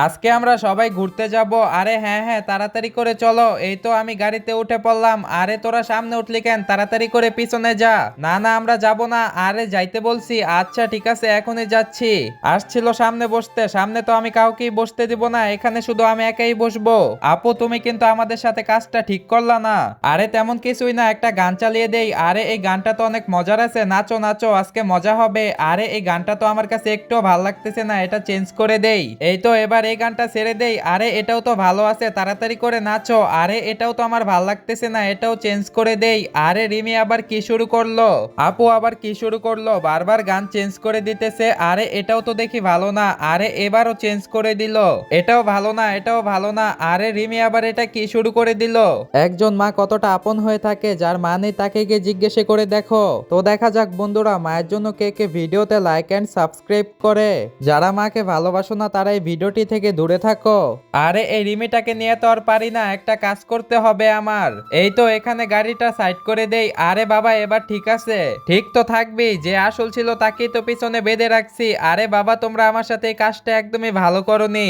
আজকে আমরা সবাই ঘুরতে যাব। আরে হ্যাঁ হ্যাঁ, তাড়াতাড়ি করে চলো। এই তো আমি গাড়িতে উঠে পড়লাম। আরে তোরা সামনে উঠলি কেন? তাড়াতাড়ি করে পিছনে যা। না না, আমরা যাব না। আরে যাইতে বলছি। আচ্ছা ঠিক আছে, এখনই যাচ্ছি। আসছিল সামনে বসতে, সামনে তো আমি কাউকেই বসতে দিব না, এখানে শুধু আমি একাই বসবো। আপু তুমি কিন্তু আমাদের সাথে কাজটা ঠিক করলা না। আরে তেমন কিছুই না, একটা গান চালিয়ে দেই। আরে এই গানটা তো অনেক মজার আছে, নাচো নাচো, আজকে মজা হবে। আরে এই গানটা তো আমার কাছে একটু ভালো লাগতেছে না, এটা চেঞ্জ করে দেই। এই তো এবার এই গানটা ছেড়ে দেই। আরে এটাও তো ভালো আছে, তাড়াতাড়ি করে নাচো। আরে এটাও তো আমার ভালো লাগতেছে না, এটাও চেঞ্জ করে দেই। আরে রিমি আবার কি শুরু করলো? আপু আবার কি শুরু করলো? বারবার গান চেঞ্জ করে দিতেছে। আরে এটাও তো দেখি ভালো না। আরে এবারও চেঞ্জ করে দিল। এটাও ভালো না, এটাও ভালো না। আরে রিমি আবার এটা কি শুরু করে দিল? একজন মা কতটা আপন হয়ে থাকে, যার মা নেই তাকে গিয়ে জিজ্ঞেস করে দেখো। তো দেখা যাক বন্ধুরা, মায়ের জন্য কে কে ভিডিওতে লাইক এন্ড সাবস্ক্রাইব করে। যারা মাকে ভালোবাসো না তারা এই ভিডিওটি থেকে দূরে থাকো। আরে এই রিমিটাকে নিয়ে তো আর পারি না, একটা কাজ করতে হবে আমার। এই তো এখানে গাড়িটা সাইড করে দেই। আরে বাবা এবার ঠিক আছে? ঠিক তো থাকবেই, যে আসল ছিল তাকেই তো পিছনে বেঁধে রাখছি। আরে বাবা তোমরা আমার সাথে এই কাজটা একদমই ভালো করোনি।